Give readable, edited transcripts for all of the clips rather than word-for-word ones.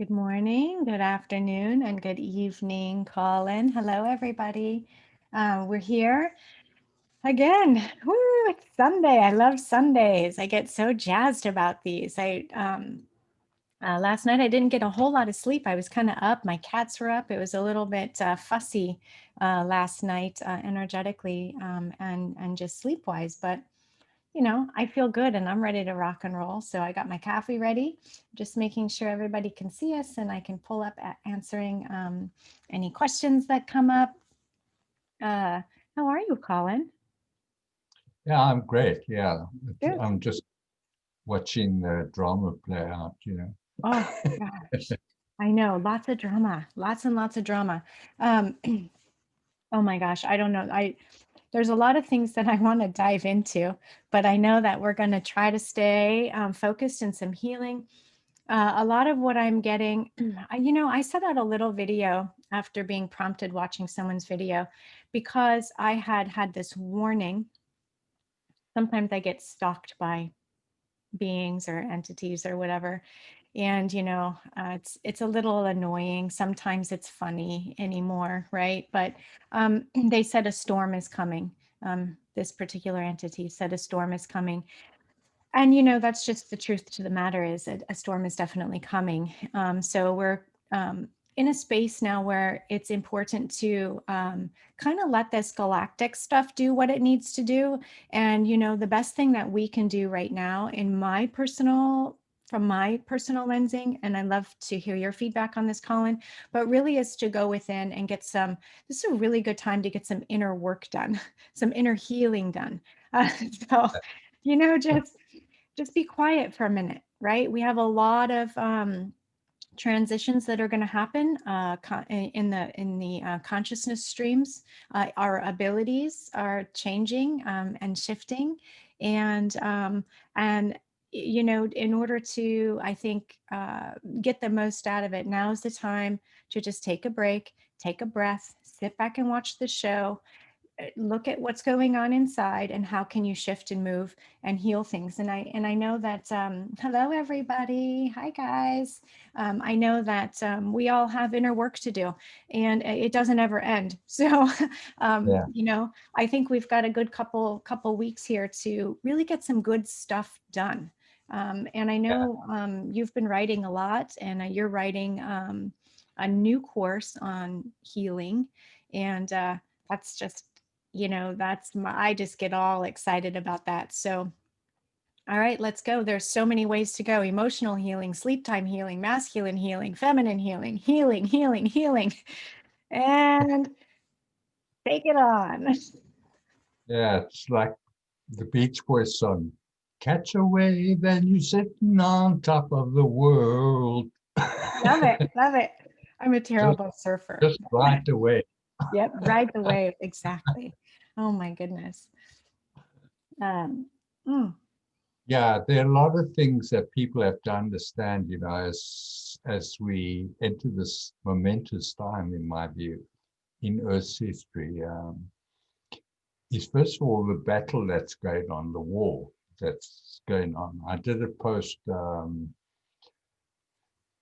Good morning, good afternoon, and good evening, Colin. Hello, everybody. We're here again. Woo, it's Sunday. I love Sundays. I get so jazzed about these. Last night I didn't get a whole lot of sleep. I was kind of up. My cats were up. It was a little bit fussy last night, energetically and just sleep-wise. But I feel good and I'm ready to rock and roll. So I got my coffee ready, just making sure everybody can see us and I can pull up answering any questions that come up. How are you, Colin? Yeah, I'm great. Yeah, Good. I'm just watching the drama play out. Oh, gosh. I know, lots of drama, lots and lots of drama. Um, oh my gosh, I don't know. There's a lot of things that I want to dive into, but I know that we're going to try to stay focused in some healing. A lot of what I'm getting, I set out a little video after being prompted watching someone's video because I had this warning. Sometimes I get stalked by beings or entities or whatever. And it's a little annoying. Sometimes it's funny anymore, right? But they said a storm is coming. This particular entity said a storm is coming. And that's just the truth to the matter is a storm is definitely coming. So we're in a space now where it's important to kind of let this galactic stuff do what it needs to do. And the best thing that we can do right now, from my personal lensing, and I love to hear your feedback on this, Colin, but really is to go within and get some. This is a really good time to get some inner work done, some inner healing done. So, just be quiet for a minute, right? We have a lot of transitions that are going to happen in the consciousness streams. Our abilities are changing and shifting, and in order to, I think, get the most out of it, now is the time to just take a break, take a breath, sit back and watch the show, look at what's going on inside and how can you shift and move and heal things. And I know that hello everybody, hi guys. I know that we all have inner work to do and it doesn't ever end. So Yeah, I think we've got a good couple weeks here to really get some good stuff done. And I yeah, know you've been writing a lot, and you're writing a new course on healing, and that's just I just get all excited about that. So, all right, let's go. There's so many ways to go: emotional healing, sleep time healing, masculine healing, feminine healing, healing, healing, healing. And take it on. yeah. It's like the Beach Boys song, "Catch a wave and you're sitting on top of the world." Love it. Love it. I'm a just, terrible surfer. just right away. Yep, ride the wave. Exactly. Oh my goodness. Um, mm, Yeah, there are a lot of things that people have to understand, as we enter this momentous time, in my view, in Earth's history. Is first of all the battle that's going on, the war that's going on. I did a post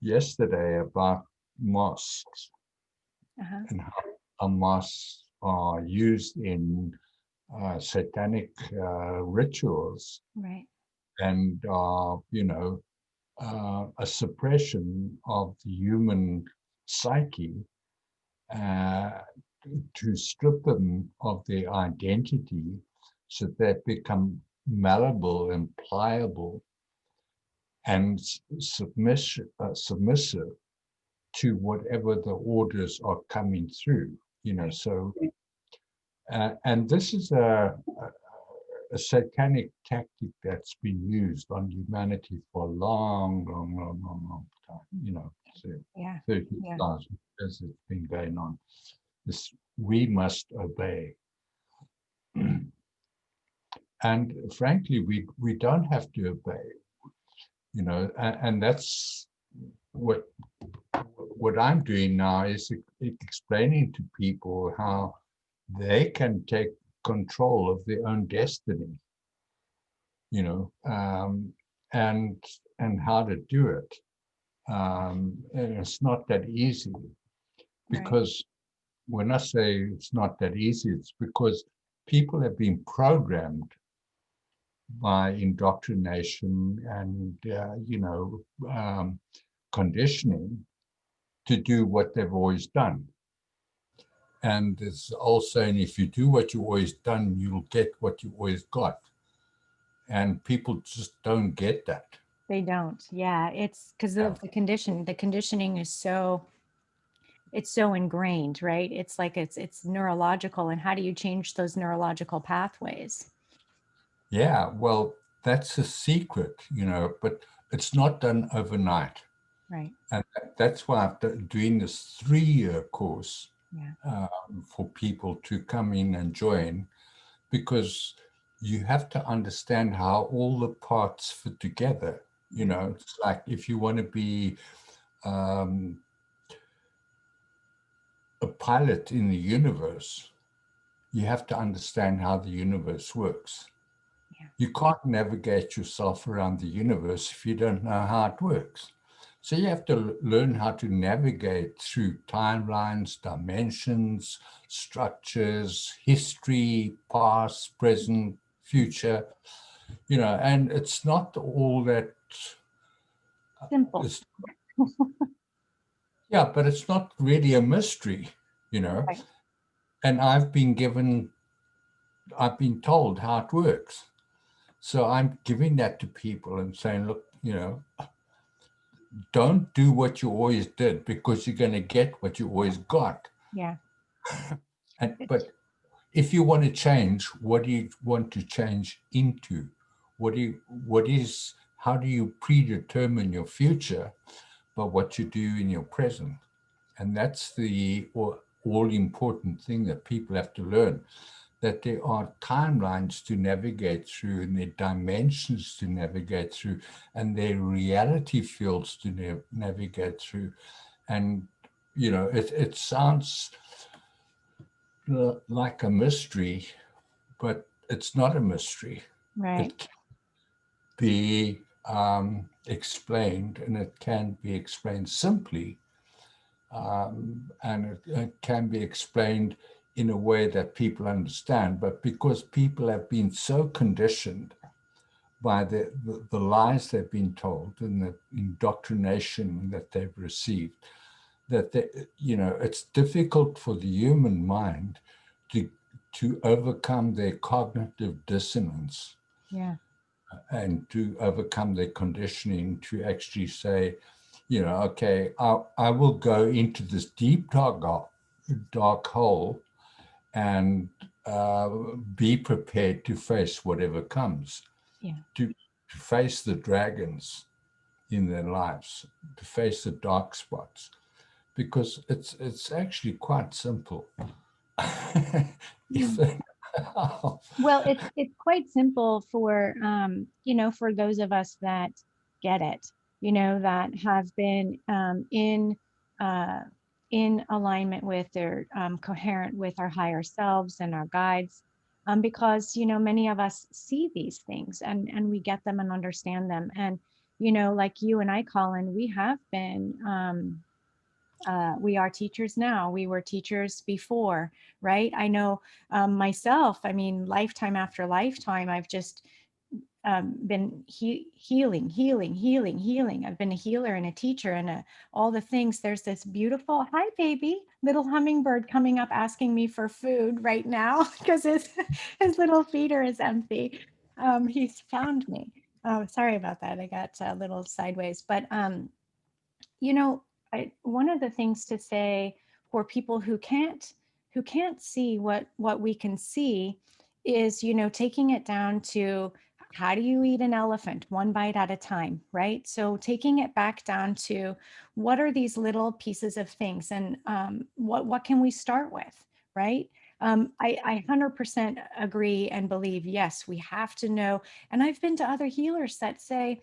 yesterday about mosques uh-huh. and how mosques are used in satanic rituals Right. and a suppression of the human psyche uh, to strip them of their identity so that they become malleable and pliable and submissive to whatever the orders are coming through. Right. So and this is a satanic tactic that's been used on humanity for a long, long, long, long, long time. So Yeah. Yeah. 30,000 years it's been going on. This we must obey. And frankly, we don't have to obey, and that's what I'm doing now is explaining to people how they can take control of their own destiny, you know, um, and how to do it. And it's not that easy, Right. because when I say it's not that easy, it's because people have been programmed by indoctrination and, conditioning to do what they've always done. And it's all saying, if you do what you always done, you'll get what you always got. And people just don't get that. They don't. Yeah, it's because Yeah. of the condition. The conditioning is so, it's so ingrained, right? It's like it's neurological. And how do you change those neurological pathways? Yeah, well, that's a secret, but it's not done overnight. Right. And that's why I'm doing this 3-year course, Yeah. for people to come in and join, because you have to understand how all the parts fit together. Yeah. It's like if you want to be um, a pilot in the universe, you have to understand how the universe works. Yeah. You can't navigate yourself around the universe if you don't know how it works. So you have to learn how to navigate through timelines, dimensions, structures, history, past, present, future, and it's not all that, Simple. it's, yeah, but it's not really a mystery, you know. Right. And I've been told how it works. So I'm giving that to people and saying, look, don't do what you always did, because you're going to get what you always got. Yeah. But if you want to change, what do you want to change into? How do you predetermine your future by what you do in your present? And that's the all important thing that people have to learn, that there are timelines to navigate through, and there are dimensions to navigate through, and there are reality fields to navigate through. And, it sounds like a mystery, but it's not a mystery. Right. It can be explained, and it can be explained simply, and it can be explained in a way that people understand. But because people have been so conditioned by the lies they've been told and the indoctrination that they've received, that it's difficult for the human mind to overcome their cognitive dissonance Yeah. and to overcome their conditioning to actually say, okay, I will go into this deep dark hole, and be prepared to face whatever comes, Yeah. to face the dragons in their lives, to face the dark spots, because it's actually quite simple. if Well, it's quite simple for for those of us that get it, that have been uh, in alignment with or coherent with our higher selves and our guides, because many of us see these things and we get them and understand them, and like you and I, Colin, we have been. We are teachers now. We were teachers before, right? I know myself, I mean, lifetime after lifetime, I've just been healing, healing, healing, healing. I've been a healer and a teacher and all the things. There's this beautiful, hi, baby, little hummingbird coming up asking me for food right now because his little feeder is empty. He's found me. Oh, sorry about that. I got a little sideways, but you know, one of the things to say for people who can't see what we can see is, taking it down to how do you eat an elephant one bite at a time, right? So taking it back down to what are these little pieces of things, and what can we start with, right? I 100% agree and believe, yes, we have to know. And I've been to other healers that say,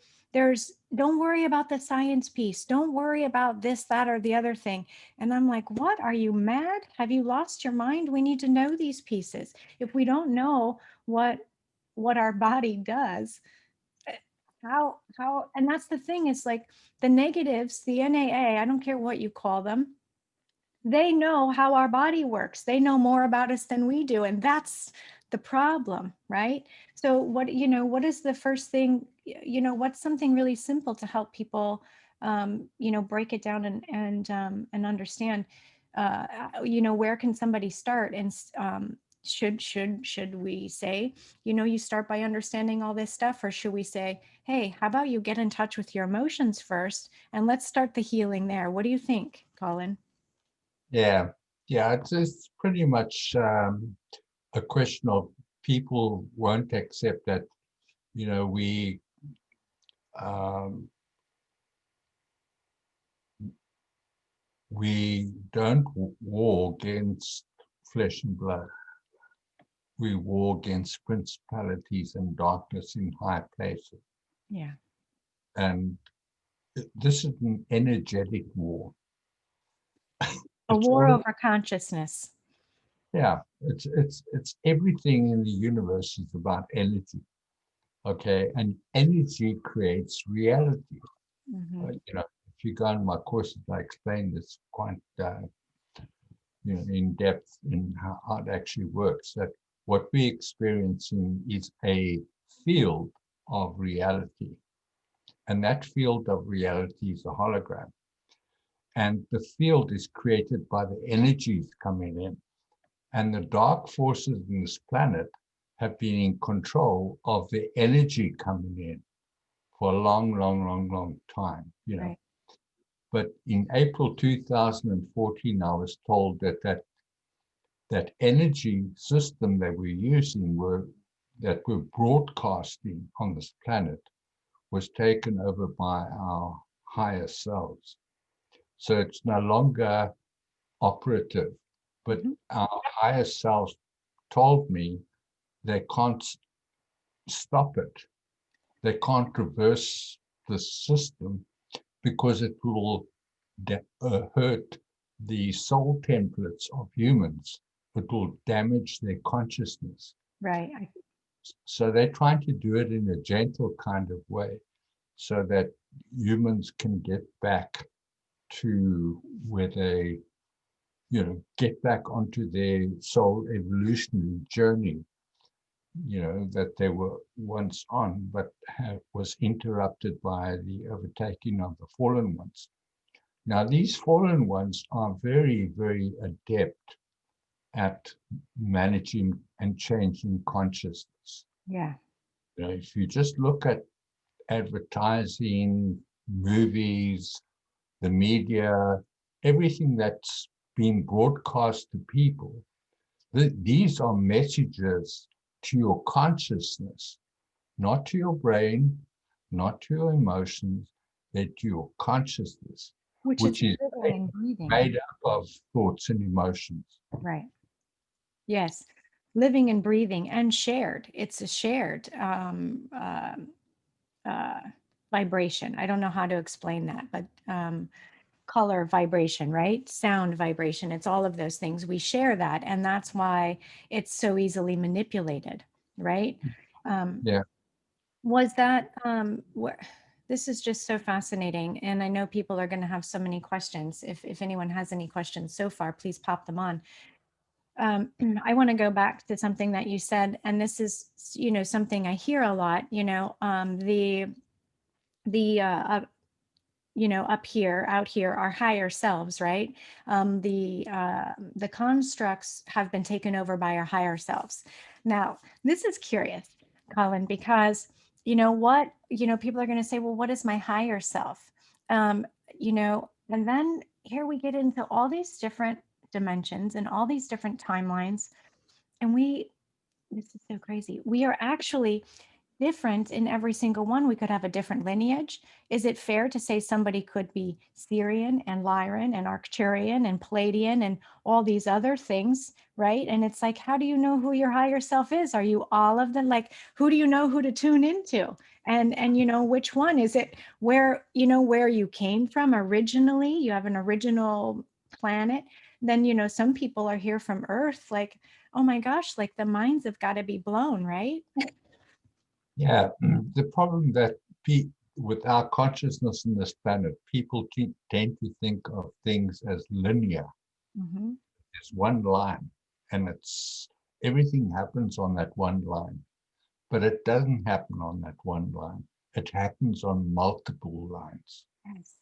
don't worry about the science piece. Don't worry about this, that, or the other thing. And I'm like, what? Are you mad? Have you lost your mind? We need to know these pieces. If we don't know what our body does, And that's the thing, is like the negatives, the NAA, I don't care what you call them, they know how our body works. They know more about us than we do. And that's the problem, right? So what is the first thing, what's something really simple to help people, break it down and understand, where can somebody start? And should we say, you start by understanding all this stuff, or should we say, hey, how about you get in touch with your emotions first and let's start the healing there? What do you think, Colin? Yeah, yeah, it's pretty much a question of people won't accept that, we um, we don't war against flesh and blood. We war against principalities and darkness in high places. Yeah. And this is an energetic war. A It's war all, over consciousness. yeah, it's everything in the universe is about energy. Okay, and energy creates reality. Hmm. If you go on my courses, I explain this quite in depth in how it actually works. That what we're experiencing is a field of reality, and that field of reality is a hologram. And the field is created by the energies coming in. And the dark forces in this planet have been in control of the energy coming in for a long, long, long, long time. Right. But in April 2014, I was told that energy system that we're using that we're broadcasting on this planet was taken over by our higher selves. So it's no longer operative, but Hmm. our higher selves told me they can't stop it. They can't reverse the system because it will hurt the soul templates of humans. It will damage their consciousness. Right. So they're trying to do it in a gentle kind of way so that humans can get back to where they, get back onto their soul evolutionary journey, that they were once on, but was interrupted by the overtaking of the fallen ones. Now, these fallen ones are very, very adept at managing and changing consciousness. Yeah. If you just look at advertising, movies, the media, everything that's being broadcast to people, these are messages to your consciousness, not to your brain, not to your emotions, but to your consciousness, Which is which is living and breathing. made up of thoughts and emotions. Right. Yes. Living and breathing and shared. It's a shared uh, vibration. I don't know how to explain that, but color vibration, right? Sound vibration. It's all of those things. We share that. And that's why it's so easily manipulated, right? Um, Yeah. was that where this is just so fascinating, and I know people are going to have so many questions. If anyone has any questions so far, please pop them on. I want to go back to something that you said, and this is something I hear a lot. The up here, out here, our higher selves, right? The constructs have been taken over by our higher selves. Now, this is curious, Colin, because people are going to say, well, what is my higher self? Um, and then here we get into all these different dimensions and all these different timelines, and this is so crazy. We are actually different in every single one. We could have a different lineage. Is it fair to say somebody could be Syrian and Lyran and Arcturian and Palladian and all these other things, right? And it's like, how do you know who your higher self is? Are you all of them? Like, who do you know who to tune into? And which one is it? Where you came from originally? You have an original planet. Then some people are here from Earth. Like, oh my gosh, like the minds have got to be blown, right? Yeah. The problem that with our consciousness in this planet, people tend to think of things as linear. Mm-hmm. It's one line, and it's everything happens on that one line. But it doesn't happen on that one line. It happens on multiple lines. Yes.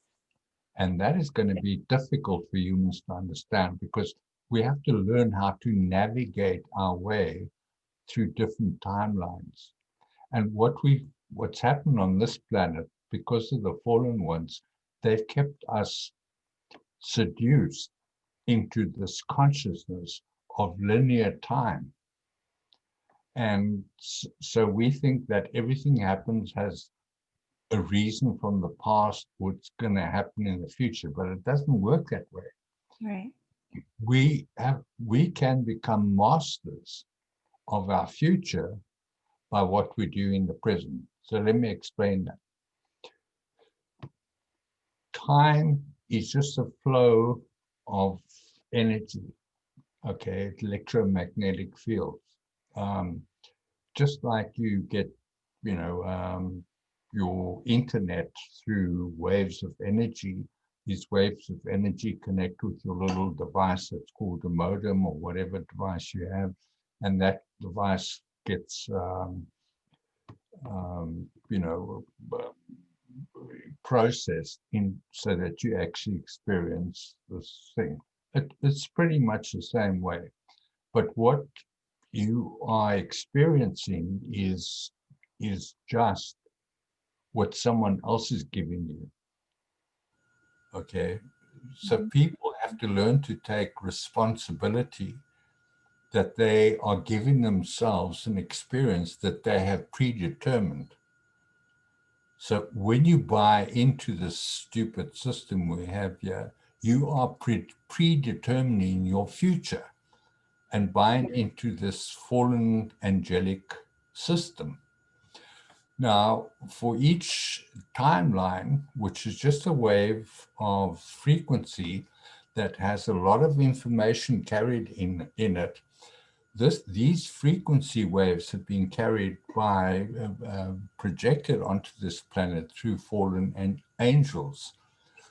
And that is going to be difficult for humans to understand because we have to learn how to navigate our way through different timelines. And what's happened on this planet, because of the fallen ones, they've kept us seduced into this consciousness of linear time. And so we think that everything happens has a reason from the past, what's going to happen in the future, but it doesn't work that way. Right. We can become masters of our future by what we do in the present. So let me explain that. Time is just a flow of energy, okay, electromagnetic fields. Um, just like you get, your internet through waves of energy, these waves of energy connect with your little device that's called a modem or whatever device you have, and that device gets, you know, processed in so that you actually experience this thing. It's pretty much the same way. But what you are experiencing is just what someone else is giving you. Okay. So Mm-hmm. people have to learn to take responsibility that they are giving themselves an experience that they have predetermined. So when you buy into this stupid system we have here, you are predetermining your future and buying into this fallen angelic system. Now, for each timeline, which is just a wave of frequency that has a lot of information carried in it, these frequency waves have been carried by, projected onto this planet through fallen angels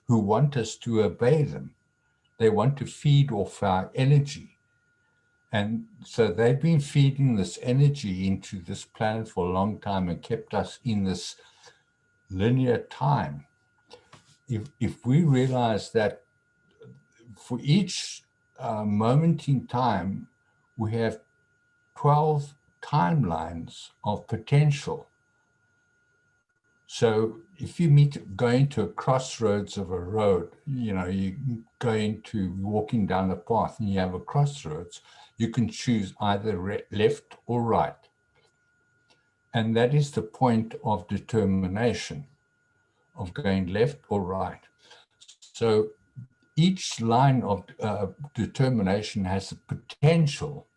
who want us to obey them. They want to feed off our energy. And so they've been feeding this energy into this planet for a long time and kept us in this linear time. If we realize that for each moment in time, we have 12 timelines of potential. So if you going to a crossroads of a road, you're walking down the path and you have a crossroads, you can choose either left or right. And that is the point of determination, of going left or right. So each line of determination has a potential.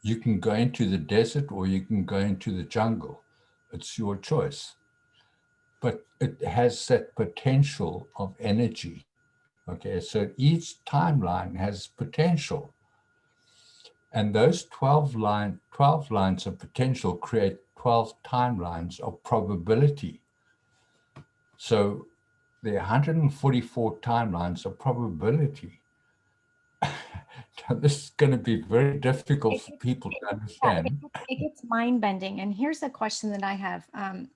You can go into the desert or you can go into the jungle. It's your choice. But it has that potential of energy. Okay, so each timeline has potential. And those 12 lines of potential create 12 timelines of probability. So there are 144 timelines of probability. This is going to be very difficult for people to Yeah, understand. it gets mind bending. And here's a question that I have. And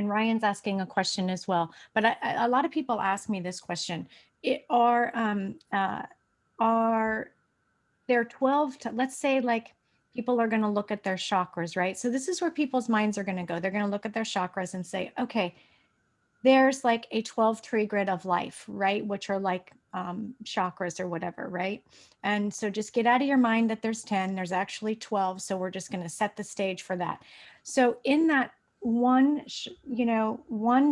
Ryan's asking a question as well. But a lot of people ask me this question: are there 12? Let's say like people are going to look at their chakras, right? So this is where people's minds are going to go. They're going to look at their chakras and say, okay, there's like a 12 tree grid of life, right? Which are like chakras or whatever, right? And so just get out of your mind that there's 10, there's actually 12. So we're just going to set the stage for that. So in that one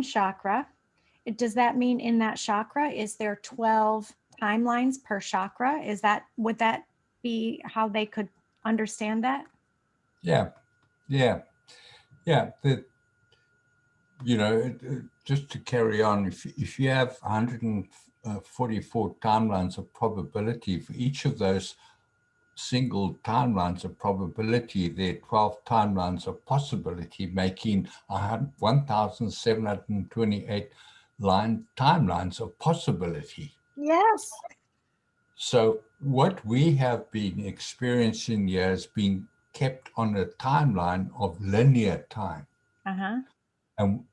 chakra, does that mean in that chakra, is there 12 timelines per chakra? Would that be how they could understand that? Yeah, yeah, yeah. Just to carry on, if you have 144 timelines of probability for each of those single timelines of probability, there are 12 timelines of possibility, making 1,728 timelines of possibility. Yes. So what we have been experiencing here has been kept on a timeline of linear time. Uh-huh. And,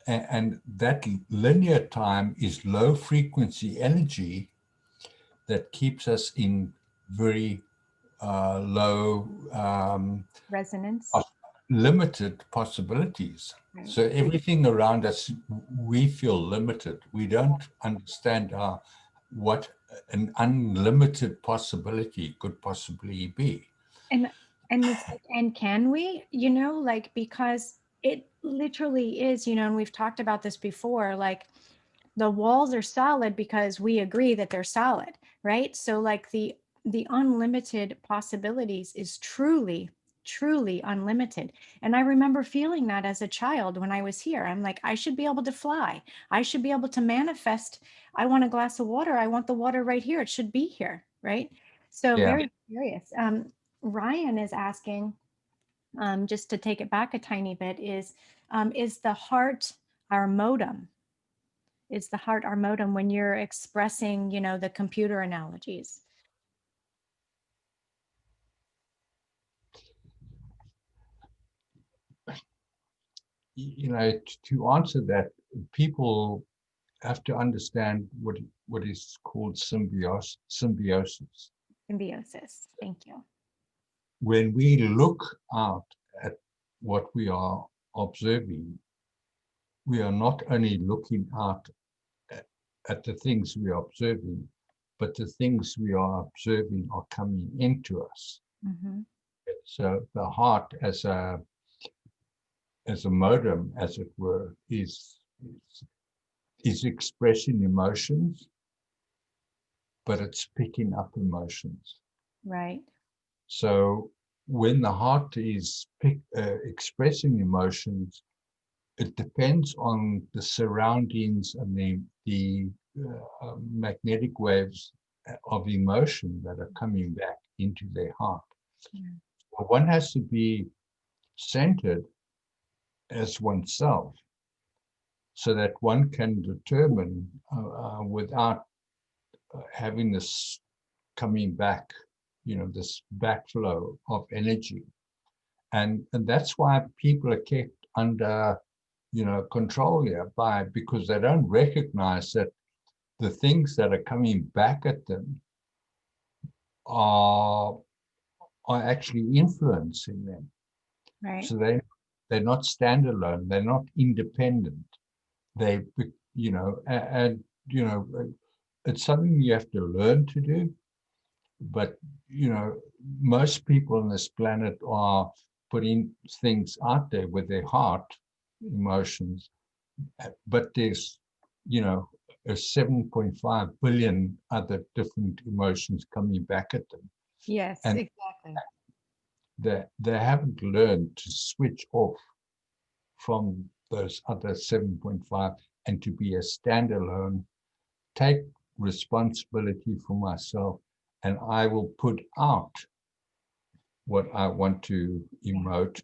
and that linear time is low frequency energy that keeps us in very low, Resonance. limited possibilities. Right. So everything around us, we feel limited. We don't understand what an unlimited possibility could possibly be. And it's like, and can we, like, because it literally is, and we've talked about this before, like the walls are solid because we agree that they're solid, right? So like the unlimited possibilities is truly unlimited. And I remember feeling that as a child when I was here. I'm like, I should be able to fly. I should be able to manifest. I want a glass of water. I want the water right here. It should be here, right? So Yeah. very curious. Ryan is asking, just to take it back a tiny bit, is the heart our modem? Is the heart our modem when you're expressing, the computer analogies? To answer that, people have to understand what is called symbiosis. Symbiosis. Thank you. When we look out at what we are observing, we are not only looking out at the things we are observing, but the things we are observing are coming into us. Mm-hmm. So the heart as a modem, as it were, is expressing emotions, but it's picking up emotions. Right. So when the heart is expressing emotions, it depends on the surroundings and the magnetic waves of emotion that are coming back into their heart. Yeah. One has to be centered as oneself so that one can determine without having this coming back, this backflow of energy. And that's why people are kept under, control here because they don't recognize that the things that are coming back at them are are actually influencing them. Right. So they're not standalone. They're not independent. They, and it's something you have to learn to do. But most people on this planet are putting things out there with their heart, emotions, but there's a 7.5 billion other different emotions coming back at them, Yes, and exactly. they haven't learned to switch off from those other 7.5 and to be a standalone, take responsibility for myself, and I will put out what I want to Yeah. emote,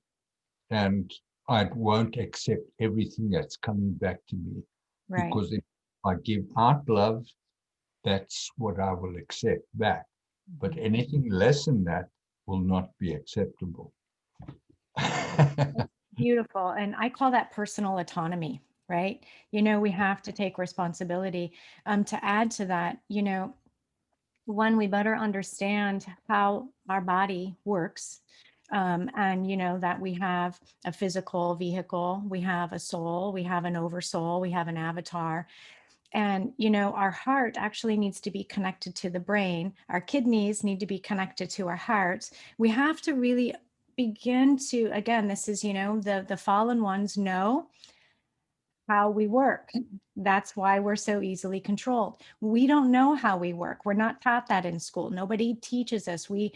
and I won't accept everything that's coming back to me, Right. because if I give out love, that's what I will accept back. But Mhm. anything less than that will not be acceptable. Beautiful. And I call that personal autonomy, right? We have to take responsibility. To add to that, one, we better understand how our body works. And that we have a physical vehicle, we have a soul, we have an oversoul, we have an avatar. And our heart actually needs to be connected to the brain, our kidneys need to be connected to our hearts. We have to really begin to, again, this is, the fallen ones know how we work. That's why we're so easily controlled. We don't know how we work. We're not taught that in school. Nobody teaches us. We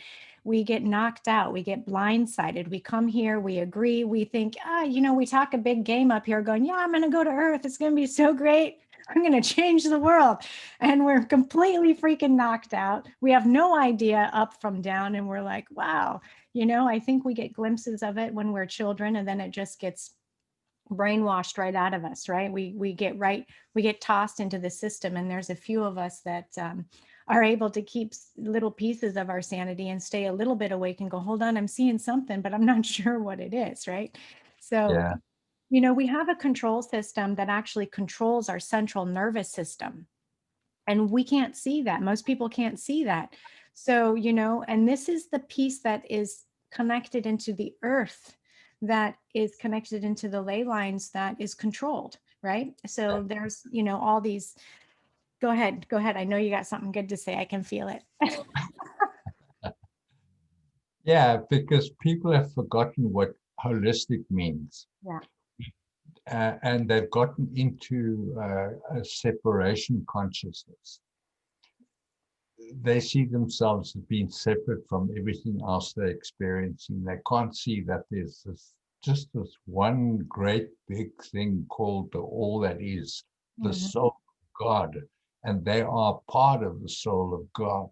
get knocked out. We get blindsided. We come here, we agree, we think, we talk a big game up here going, yeah, I'm going to go to Earth. It's going to be so great. I'm going to change the world. And we're completely freaking knocked out. We have no idea up from down. And we're like, wow, I think we get glimpses of it when we're children, and then it just gets brainwashed right out of us, right? We get tossed into the system, and there's a few of us that are able to keep little pieces of our sanity and stay a little bit awake and go, hold on, I'm seeing something, but I'm not sure what it is, right? So, Yeah, we have a control system that actually controls our central nervous system, and we can't see that. Most people can't see that. So, and this is the piece that is connected into the earth, that is connected into the ley lines, that is controlled, right? So there's, all these. Go ahead, go ahead. I know you got something good to say. I can feel it. yeah, because people have forgotten what holistic means. Yeah. And they've gotten into a separation consciousness. They see themselves as being separate from everything else they're experiencing. They can't see that there's just this one great big thing called the all that is, the Mhm. soul of God, and they are part of the soul of God.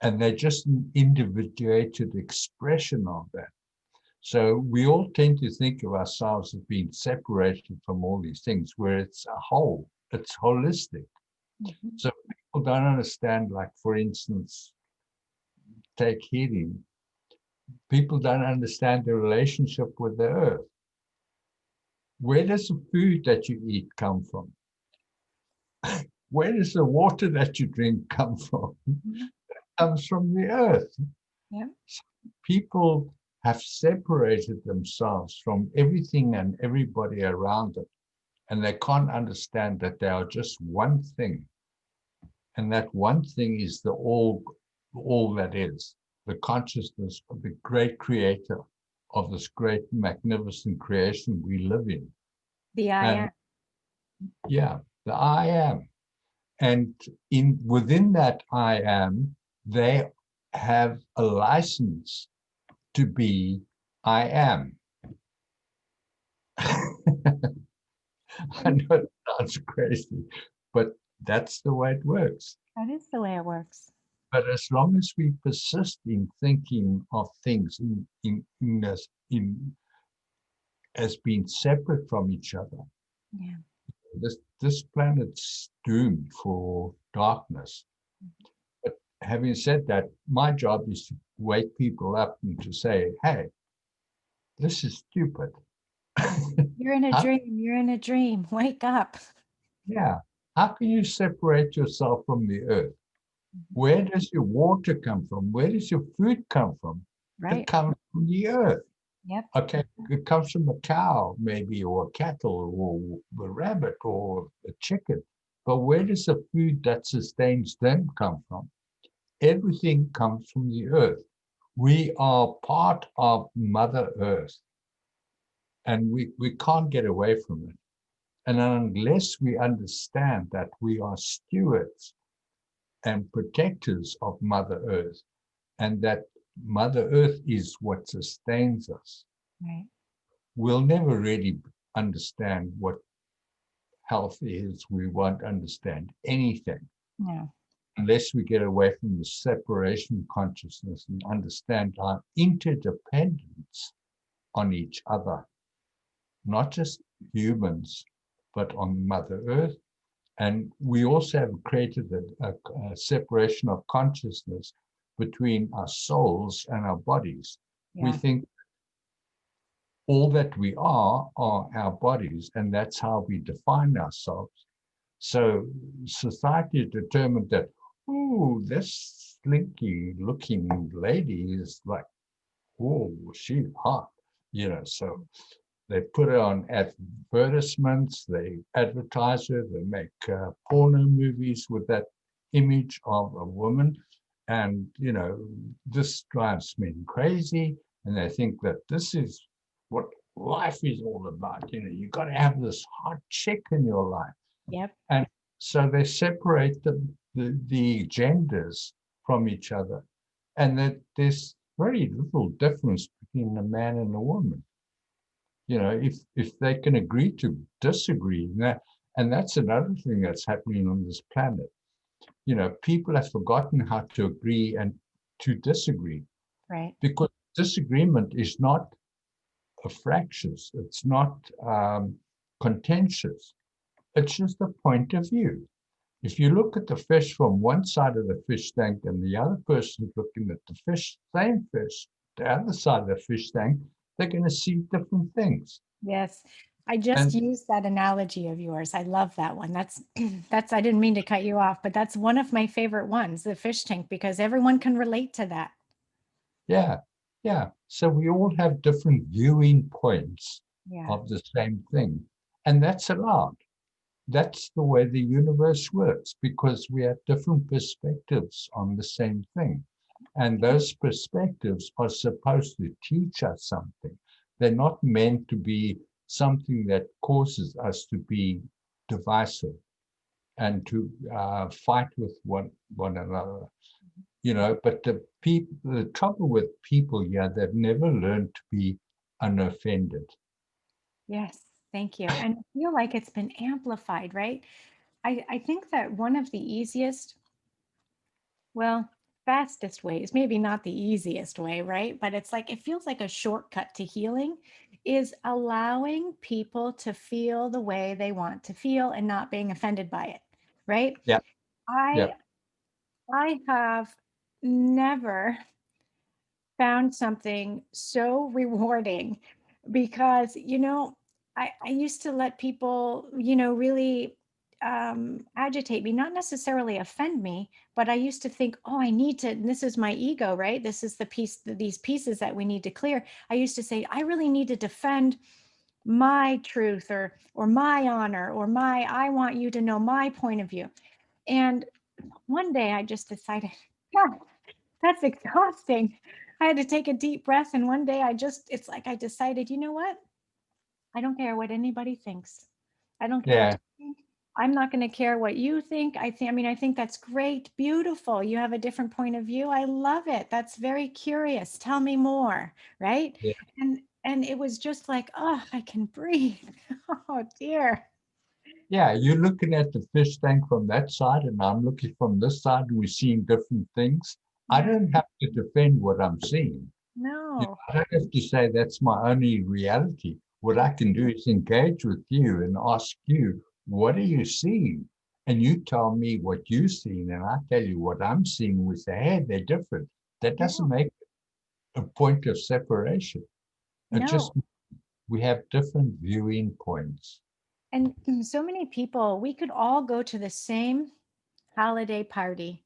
And they're just an individuated expression of that. So we all tend to think of ourselves as being separated from all these things, where it's a whole, it's holistic. Mhm. So people don't understand, like, for instance, take healing. People don't understand the relationship with the earth. Where does the food that you eat come from? Where does the water that you drink come from? It Mhm. comes from the earth. Yeah. People have separated themselves from everything and everybody around them, and they can't understand that they are just one thing. And that one thing is the all that is, the consciousness of the great creator of this great, magnificent creation we live in. The I And am. yeah, the I am. And within that I am, they have a license to be I am. I know it sounds crazy, but that's the way it works. That is the way it works. But as long as we persist in thinking of things as being separate from each other, Yeah. this planet's doomed for darkness. But having said that, my job is to wake people up and to say, hey, this is stupid. You're in a How, dream. You're in a dream. Wake up. yeah, how can you separate yourself from the earth? Mhm. Where does your water come from? Where does your food come from? It Right. comes from the earth. Yep. Okay, it comes from a cow, maybe, or a cattle, or a rabbit, or a chicken. But where does the food that sustains them come from? Everything comes from the earth. We are part of Mother Earth, and we can't get away from it. And unless we understand that we are stewards and protectors of Mother Earth, and that Mother Earth is what sustains us, Right. we'll never really understand what health is. We won't understand anything No. unless we get away from the separation consciousness and understand our interdependence on each other, not just humans, but on Mother Earth. And we also have created a separation of consciousness between our souls and our bodies. We Yeah. think all that we are our bodies, and that's how we define ourselves. So society determined that, oh, this slinky looking lady is like, oh, she's hot, so they put it on advertisements, they advertise her, they make porno movies with that image of a woman. And, this drives men crazy. And they think that this is what life is all about. You got to have this hot chick in your life. Yep. And so they separate the genders from each other. And that there's very little difference between a man and a woman. If they can agree to disagree, And that's another thing that's happening on this planet. People have forgotten how to agree and to disagree, Right. because disagreement is not a fractious, it's not contentious, it's just a point of view. If you look at the fish from one side of the fish tank and the other person's looking at the same fish, the other side of the fish tank, they're going to see different things. Yes. I just And used that analogy of yours. I love that one. That's I didn't mean to cut you off, but that's one of my favorite ones, the fish tank, because everyone can relate to that. yeah, yeah. So we all have different viewing points Yeah. of the same thing. And that's allowed. That's the way the universe works, because we have different perspectives on the same thing. And those perspectives are supposed to teach us something. They're not meant to be something that causes us to be divisive and to fight with one another. But the trouble with people here, they've never learned to be unoffended. Yes. Thank you. And I feel like it's been amplified, right? I think that one of the easiest, well, fastest ways, maybe not the easiest way, right? But it's like, it feels like a shortcut to healing is allowing people to feel the way they want to feel and not being offended by it, right? Yeah, yeah, I I have never found something so rewarding because, I used to let people, really agitate me, not necessarily offend me, but I used to think, oh, I need to, and this is my ego, right? This is the piece, these pieces that we need to clear. I used to say, I really need to defend my truth or my honor or I want you to know my point of view. And one day I just decided, yeah, that's exhausting. I had to take a deep breath. And one day it's like I decided, you know what? I don't care what anybody thinks. I don't care what yeah, you think. I'm not going to care what you think. I think that's great. Beautiful. You have a different point of view. I love it. That's very curious. Tell me more. Right. yeah. And it was just like, oh, I can breathe. Oh dear. Yeah, you're looking at the fish tank from that side, and I'm looking from this side, and we're seeing different things. I Yeah. don't have to defend what I'm seeing. No. I don't have to say that's my only reality. What I can do is engage with you and ask you, what are you seeing? And you tell me what you're seeing, and I tell you what I'm seeing. We say, hey, they're different. That doesn't No. make a point of separation. It just, No. we have different viewing points. And so many people, we could all go to the same holiday party.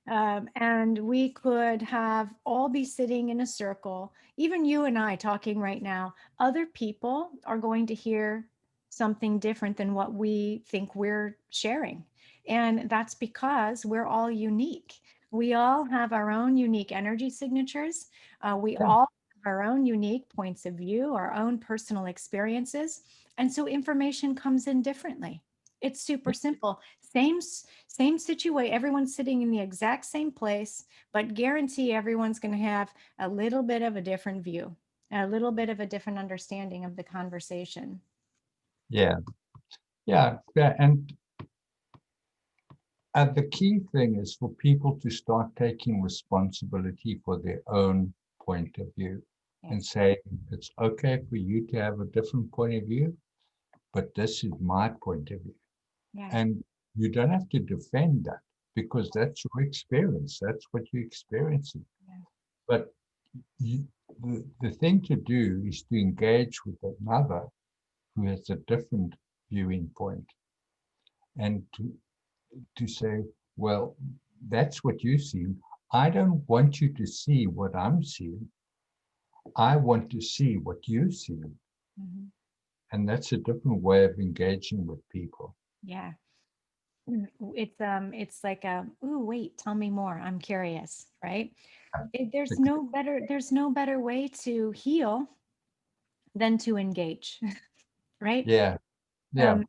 And we could have all be sitting in a circle, even you and I talking right now. Other people are going to hear something different than what we think we're sharing. And that's because we're all unique. We all have our own unique energy signatures. We Yeah, all have our own unique points of view, our own personal experiences. And so information comes in differently. It's super simple. Same situation. Everyone's sitting in the exact same place, but guarantee everyone's going to have a little bit of a different view, a little bit of a different understanding of the conversation. yeah, yeah. And the key thing is for people to start taking responsibility for their own point of view and Yes. say, it's okay for you to have a different point of view, but this is my point of view. Yeah. And you don't have to defend that, because that's your experience. That's what you're experiencing. Yeah. But the thing to do is to engage with another who has a different viewing point, and to say, well, that's what you see. I don't want you to see what I'm seeing. I want to see what you see. Mhm. And that's a different way of engaging with people. Yeah. It's like ooh, wait, tell me more. I'm curious, right? There's no better way to heal than to engage, right? Yeah, yeah, Um,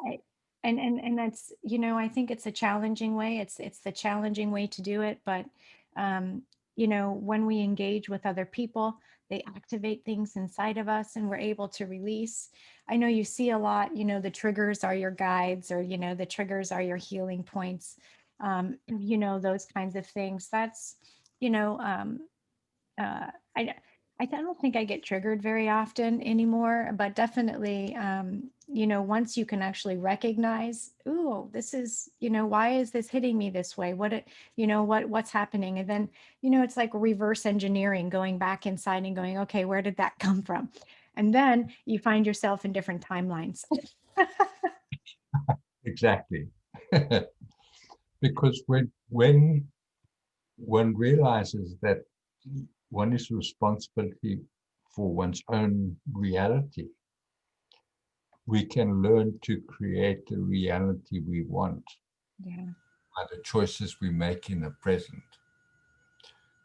I, and that's, I think it's a challenging way. It's the challenging way to do it, but when we engage with other people, they activate things inside of us and we're able to release. I know you see a lot, the triggers are your guides, or, the triggers are your healing points. Those kinds of things. That's, you know, uh, I I don't think I get triggered very often anymore, but definitely, once you can actually recognize, ooh, this is, why is this hitting me this way? What's happening? And then, it's like reverse engineering, going back inside and going, okay, where did that come from? And then you find yourself in different timelines. Exactly. Because when one realizes that one is responsibility for one's own reality, we can learn to create the reality we want Yeah. by the choices we make in the present.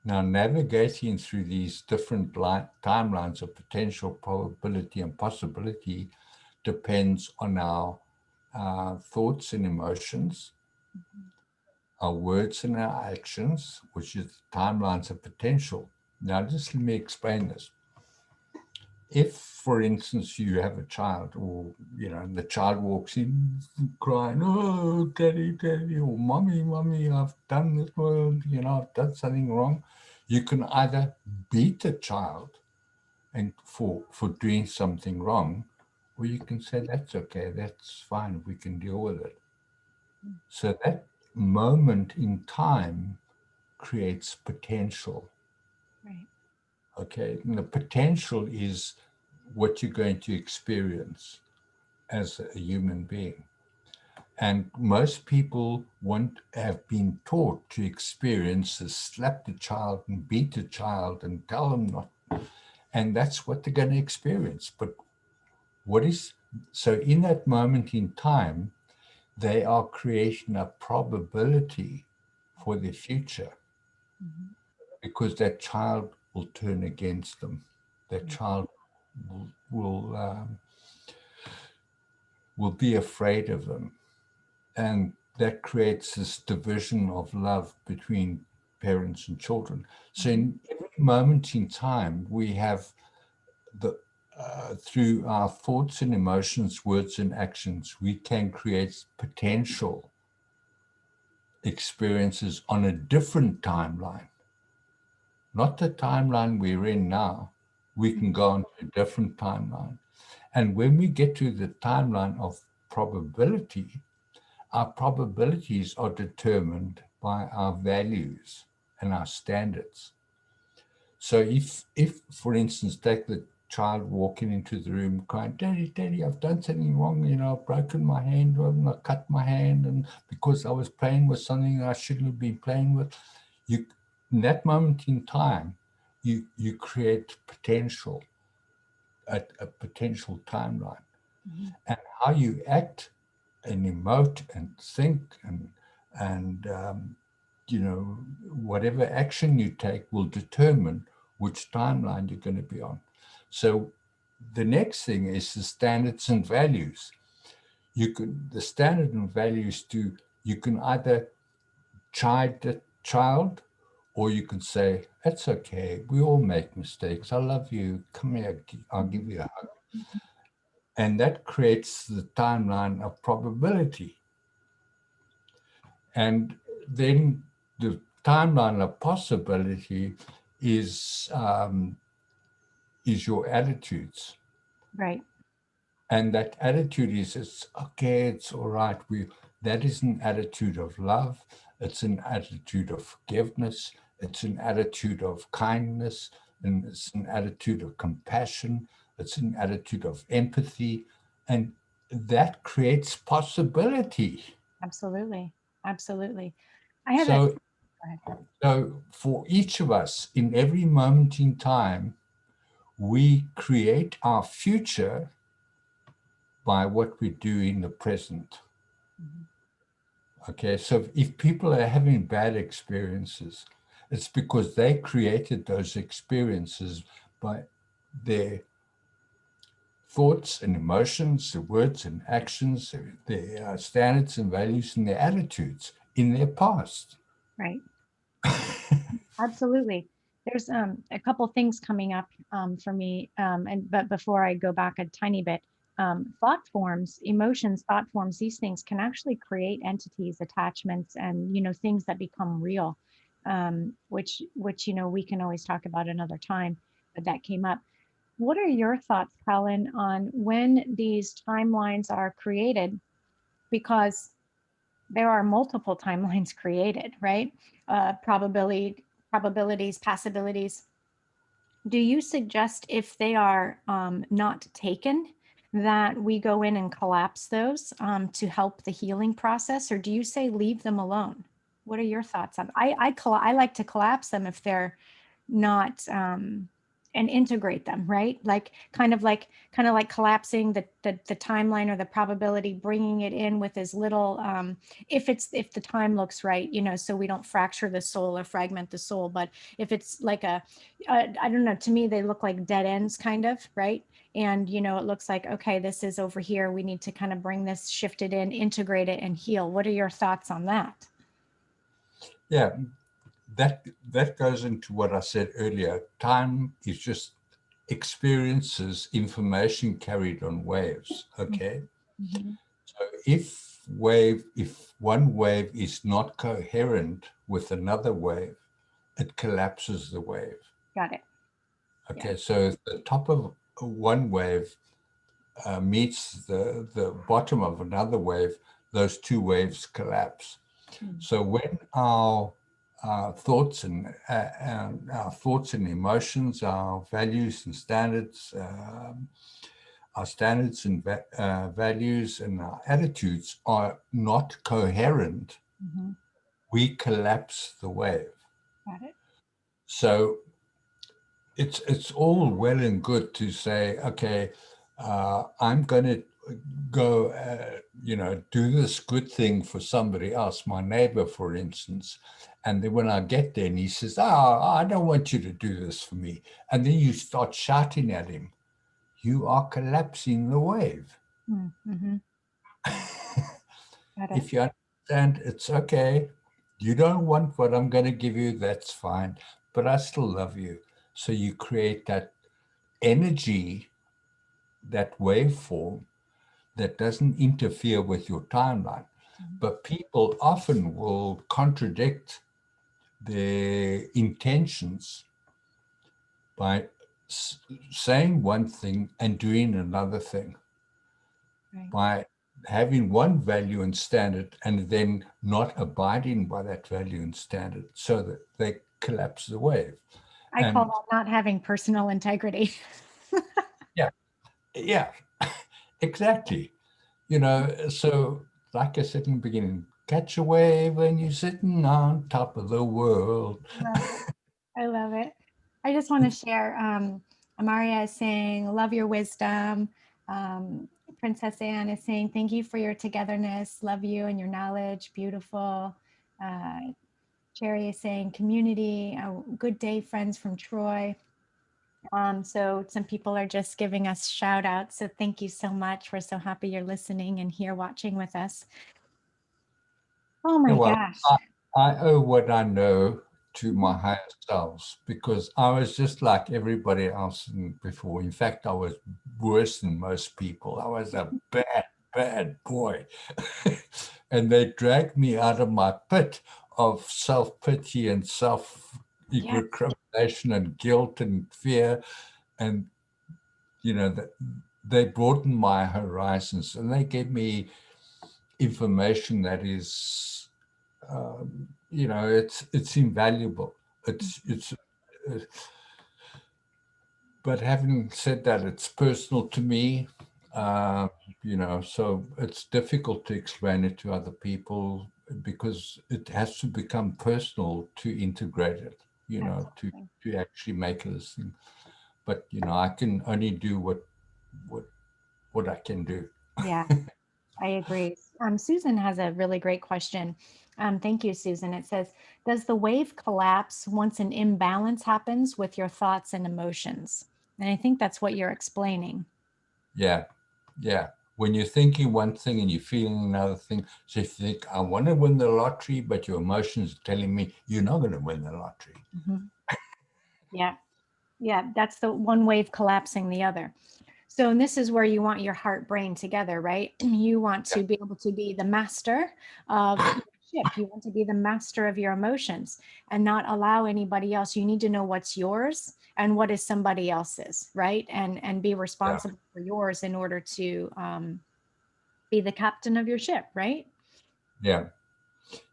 Now, navigating through these different timelines of potential, probability, and possibility depends on our thoughts and emotions, Mhm. our words and our actions, which is timelines of potential. Now, just let me explain this. If, for instance, you have a child, or and the child walks in crying, "Oh, daddy, daddy," or "Mommy, mommy, I've done this, I've done something wrong," you can either beat the child and for doing something wrong, or you can say, "That's okay, that's fine, we can deal with it." So that moment in time creates potential. Right. Okay, and the potential is what you're going to experience as a human being. And most people won't have been taught to experience this: slap the child and beat the child and tell them not. And that's what they're going to experience. But what is so in that moment in time, they are creating a probability for their future, Mhm. because that child will turn against them. That Yeah. child will be afraid of them, and that creates this division of love between parents and children. So Mhm. in every moment in time, we have the through our thoughts and emotions, words and actions, we can create potential experiences on a different timeline, not the timeline we're in now. We can go on to a different timeline. And when we get to the timeline of probability, our probabilities are determined by our values and our standards. So if for instance, take the child walking into the room crying, "Daddy, Daddy, I've done something wrong, I've broken my hand, or I cut my hand, and because I was playing with something I shouldn't have been playing with," you in that moment in time, you create potential, a potential timeline. Mhm. And how you act and emote and think and whatever action you take will determine which timeline you're going to be on. So the next thing is the standards and values. The standard and values you can either chide the child, or you can say, "That's okay, we all make mistakes, I love you, come here, I'll give Mhm. you a hug." And that creates the timeline of probability. And then the timeline of possibility is um, is your attitudes. Right. And that attitude is, it's okay, it's all right. That is an attitude of love, it's an attitude of forgiveness, it's an attitude of kindness, and it's an attitude of compassion, it's an attitude of empathy, and that creates possibility. Absolutely. Absolutely. I have a, So go ahead. So, for each of us, in every moment in time, we create our future by what we do in the present. Mhm. Okay, so if people are having bad experiences, it's because they created those experiences by their thoughts and emotions, their words and actions, their standards and values, and their attitudes in their past. Right. Absolutely. There's a couple things coming up for me, and but before I go back a tiny bit, thought forms, emotions, thought forms, these things can actually create entities, attachments, and things that become real, which we can always talk about another time. But that came up. What are your thoughts, Colin, on when these timelines are created? Because there are multiple timelines created, right? Probability, probabilities, possibilities. Do you suggest if they are not taken, that we go in and collapse those to help the healing process, or do you say leave them alone? What are your thoughts on? I like to collapse them if they're not and integrate them, right? Like kind of like collapsing the timeline or the probability, bringing it in with as little if the time looks right, so we don't fracture the soul or fragment the soul. But if it's like I don't know, to me they look like dead ends kind of, right? And it looks like, okay, this is over here, we need to kind of bring this, shift it in, integrate it, and heal. What are your thoughts on that? Yeah, that goes into what I said earlier. Time is just experiences, information carried on waves. Okay. Mm-hmm. So if one wave is not coherent with another wave, it collapses the wave. Got it. Yeah. Okay, so if the top of one wave meets the bottom of another wave, those two waves collapse. Mm. So when our thoughts and emotions, our values and standards, our standards and values and our attitudes are not coherent, Mm-hmm. we collapse the wave. Got it. So it's all well and good to say, okay, I'm going to go, do this good thing for somebody else, my neighbor, for instance. And then when I get there and he says, I don't want you to do this for me. And then you start shouting at him, you are collapsing the wave. Mm-hmm. Got it. If you understand, it's okay. You don't want what I'm going to give you, that's fine. But I still love you. So you create that energy, that waveform that doesn't interfere with your timeline. Mhm. But people often will contradict their intentions by saying one thing and doing another thing, Right. by having one value and standard and then not abiding by that value and standard, so that they collapse the wave. I call And that not having personal integrity. yeah, yeah, exactly. So like I said in the beginning, catch a wave when you're sitting on top of the world. Love it. I love it. I just want to share. Amaria is saying, love your wisdom. Um, Princess Anne is saying, thank you for your togetherness. Love you and your knowledge. Beautiful. Uh, Cherry is saying, community. Good day, friends from Troy. So some people are just giving us shout outs. So thank you so much. We're so happy you're listening and here watching with us. Oh Yeah, my well, gosh. I owe what I know to my Mhm. higher selves, because I was just like everybody else before. In fact, I was worse than most people. I was a bad, bad boy. And they dragged me out of my pit of self-pity and Yes. self-recrimination and guilt and fear. And, that they broadened my horizons, and they gave me information that is it's invaluable. Mhm. Uh, but having said that, it's personal to me. Uh, so it's difficult to explain it to other people, because it has to become personal to integrate it. To Absolutely. actually make it a thing. But I can only do what what I can do. Yeah. I agree. Susan has a really great question. Thank you, Susan. It says, does the wave collapse once an imbalance happens with your thoughts and emotions? And I think that's what you're explaining. Yeah, yeah. when you're thinking one thing and you're feeling another thing. So if you think, I want to win the lottery, but your emotions are telling me you're not going to win the lottery. Mhm. Yeah. Yeah. That's the one wave collapsing the other. So, and this is where you want your heart brain together, right? You want Yeah. to be able to be the master of your ship. You want to be the master of your emotions and not allow anybody else. You need to know what's yours and what is somebody else's, right? And be Yeah. responsible for yours in order to be the captain of your ship, right? Yeah.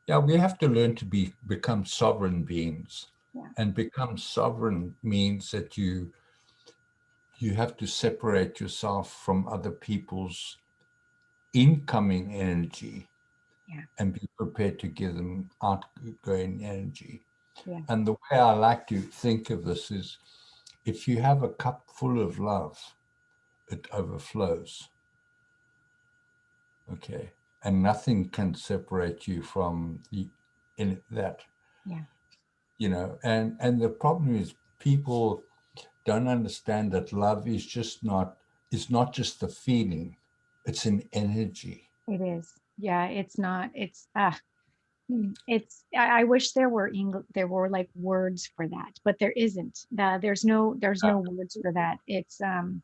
Yeah. We have to learn to become sovereign beings. Yeah. And become sovereign means that you have to separate yourself from other people's incoming energy Yeah. and be prepared to give them outgoing energy. Yeah. And the way I like to think of this is, if you have a cup full of love, it overflows. Okay. And nothing can separate you from the in that, Yeah. and the problem is people don't understand that love is just not, it's not just the feeling, it's an energy. It is. Yeah. It's not, it's I wish there were there were like words for that, but there isn't. There's Uh, no words for that. It's and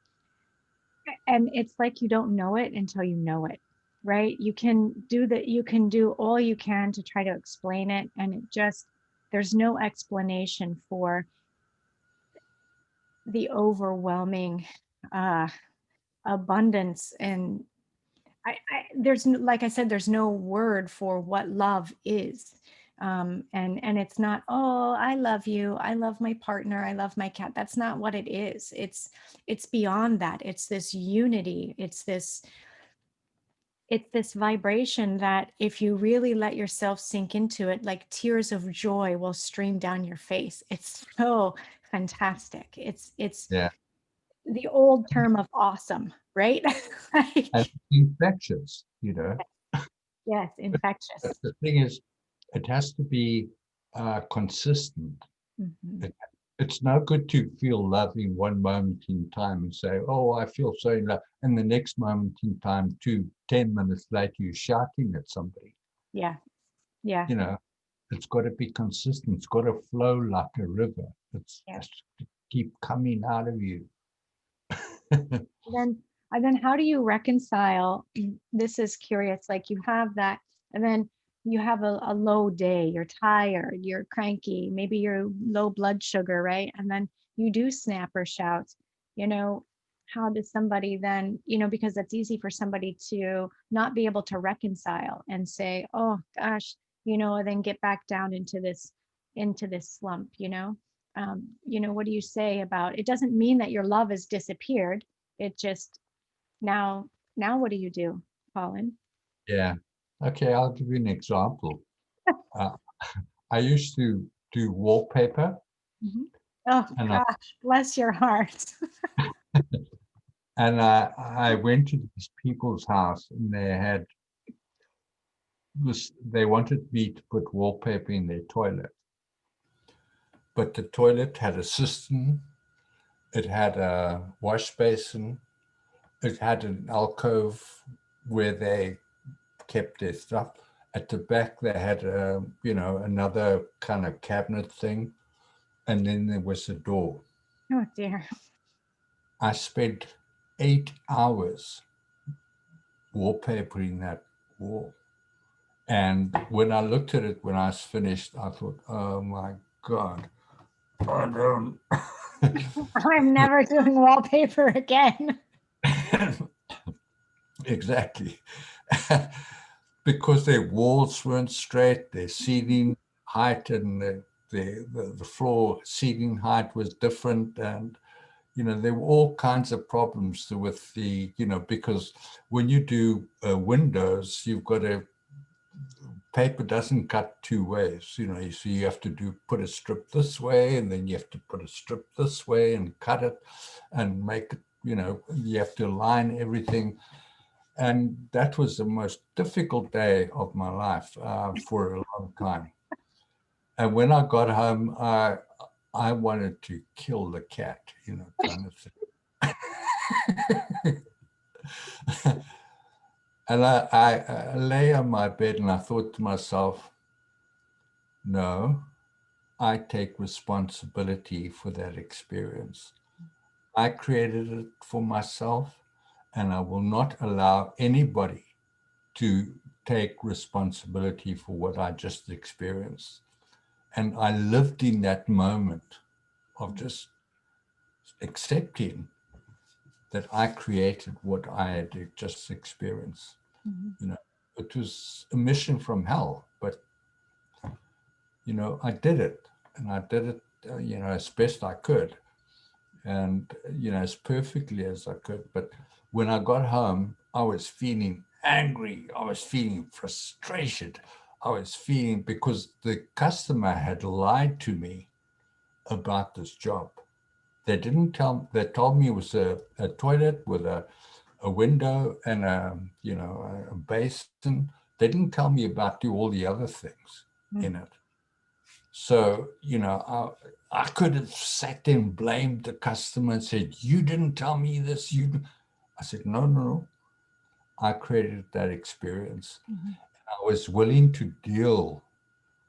it's like you don't know it until you know it, right? You can do all you can to try to explain it, and it just there's no explanation for the overwhelming uh abundance. And there's like I said, there's no word for what love is. And it's not, oh, I love you, I love my partner, I love my cat. That's not what it is. It's beyond that. It's this unity. It's this vibration that if you really let yourself sink into it, like tears of joy will stream down your face. It's so fantastic. It's yeah. the old term of awesome, right? And Like, infectious. yes, But infectious. the thing is, it has to be consistent. Mhm. It, it's no good to feel love in one moment in time and say, oh, I feel so in love. And the next moment in time, 10 minutes later, you're shouting at somebody. Yeah, yeah, You know, it's got to be consistent. It's got to flow like a river. It's yeah. has to keep coming out of you. And then how do you reconcile? This is curious. Like you have that, and then you have a low day. You're tired. You're cranky. Maybe you're low blood sugar, right? And then you do snap or shout. You know, how does somebody then? Because it's easy for somebody to not be able to reconcile and say, "Oh gosh," and then get back down into this slump. What do you say about it? Doesn't mean that your love has disappeared. It just now what do you do, Colin? Yeah. Okay, I'll give you an example. Uh, I used to do wallpaper, Mhm. Oh and I gosh, bless your heart. and I went to these people's house, and they had this. They wanted me to put wallpaper in their toilet, but the toilet had a cistern, it had a wash basin, it had an alcove where they kept their stuff. At the back, they had another kind of cabinet thing, and then there was a door. Oh dear. I spent 8 hours wallpapering that wall. And when I looked at it when I was finished, I thought, oh my God, I don't. I'm never doing wallpaper again. Exactly. Because their walls weren't straight, their ceiling height and the floor ceiling height was different. And there were all kinds of problems with because when you do windows, you've got to, paper doesn't cut two ways, so you have to put a strip this way, and then you have to put a strip this way and cut it and make it, you have to align everything. And that was the most difficult day of my life for a long time. And when I got home, I wanted to kill the cat, kind of thing. And I lay on my bed and I thought to myself, no, I take responsibility for that experience. I created it for myself, and I will not allow anybody to take responsibility for what I just experienced. And I lived in that moment of just accepting that I created what I had just experienced. Mhm. You know, it was a mission from hell, but I did it, and I did it, as best I could, and as perfectly as I could. But when I got home, I was feeling angry. I was feeling frustrated. I was feeling because the customer had lied to me about this job. They didn't tell. They told me it was a toilet with a window and a basin. They didn't tell me about all the other things in it. So, I could have sat there and blamed the customer and said, you didn't tell me this. I said, no, no, no. I created that experience. Mhm. I was willing to deal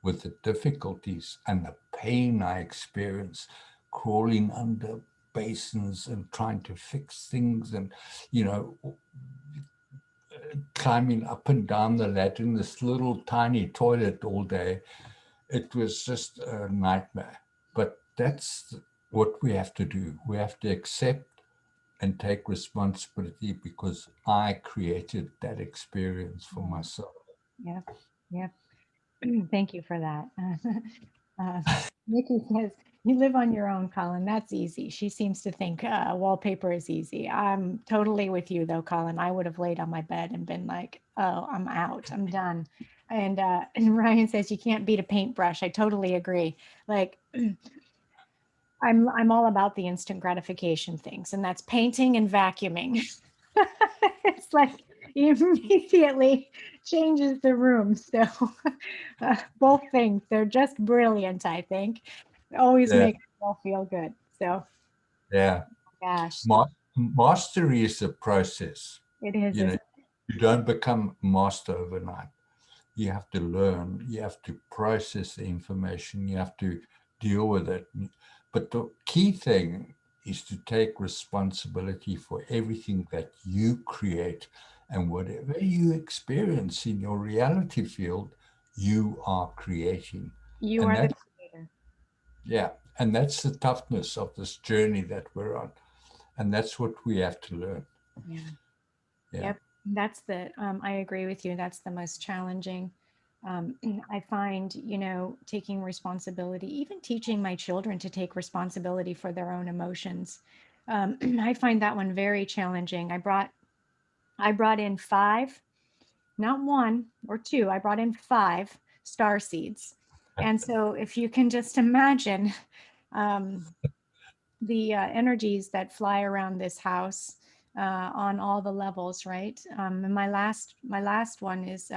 with the difficulties and the pain I experienced crawling under basins and trying to fix things and, you know, climbing up and down the ladder in this little tiny toilet all day. It was just a nightmare. But that's what we have to do. We have to accept and take responsibility because I created that experience for Yeah. myself. Yep. Yep. Thank you for that. Uh, Nikki says, you live on your own, Colin. That's easy. She seems to think wallpaper is easy. I'm totally with you, though, Colin. I would have laid on my bed and been like, oh, I'm out. I'm done. And Ryan says, you can't beat a paintbrush. I totally agree. Like, I'm all about the instant gratification things, and that's painting and vacuuming. It's like immediately changes the room. So both things, they're just brilliant, I think. Always Yeah, make people feel good. So yeah. gosh, Mastery is a process. it is, You know, isn't you don't become master overnight. You have to learn, you have to process the information, you have to deal with it. But the key thing is to take responsibility for everything that you create and whatever you experience in your reality field, you are creating. you And are the that, creator. yeah, and that's the toughness of this journey that we're on. And that's what we have to learn. Yeah. Yeah. Yep. That's I agree with you. That's the most challenging. I find, taking responsibility, even teaching my children to take responsibility for their own emotions. I find that one very challenging. I brought in five, not one or two, I brought in five star seeds. And so if you can just imagine um, the energies that fly around this house on all the levels, right? And my last one is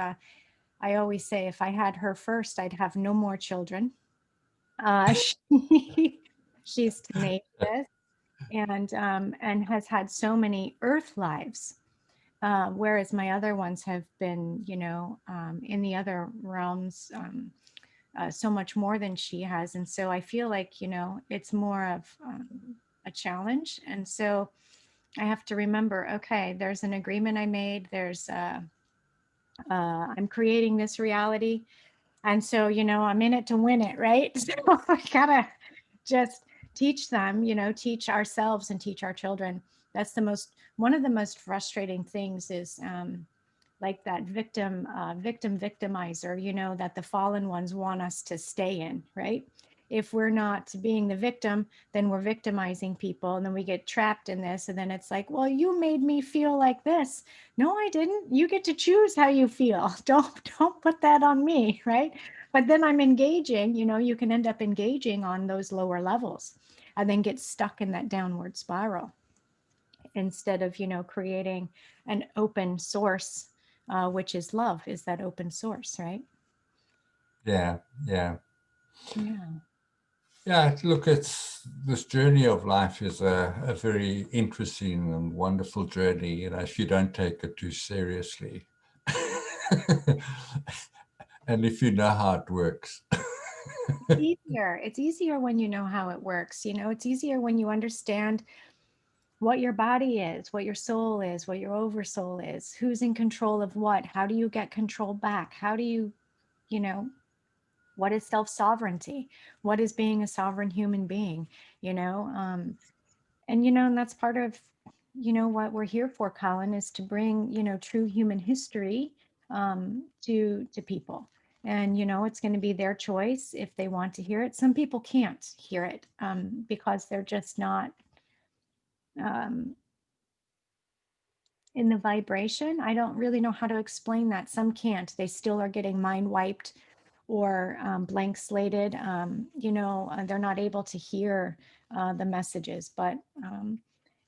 I always say if I had her first, I'd have no more children. She, she's tenacious and has had so many earth lives, whereas my other ones have been, in the other realms, so much more than she has. And so I feel like, it's more of a challenge. And so I have to remember, okay, there's an agreement I made. I'm creating this reality. And so, I'm in it to win it, right? So I gotta just teach them, teach ourselves and teach our children. That's one of the most frustrating things is like that victim victimizer, that the fallen ones want us to stay in, right? If we're not being the victim, then we're victimizing people, and then we get trapped in this, and then it's like, well, you made me feel like this. No, I didn't. You get to choose how you feel. Don't put that on me, right? But then I'm engaging, you can end up engaging on those lower levels and then get stuck in that downward spiral instead of, creating an open source, which is love, is that open source, right? Yeah. Yeah. Yeah. Yeah, look, it's this journey of life is a very interesting and wonderful journey, if you don't take it too seriously. And if you know how it works. Easier. It's easier when you know how it works. It's easier when you understand what your body is, what your soul is, what your oversoul is, who's in control of what, how do you get control back? How do you know, what is self-sovereignty? What is being a sovereign human being? You know, and that's part of, what we're here for, Colin, is to bring, true human history to people. And it's going to be their choice if they want to hear it. Some people can't hear it because they're just not um, in the vibration. I don't really know how to explain that. Some can't. They still are getting mind wiped or blank slated. They're not able to hear the messages. But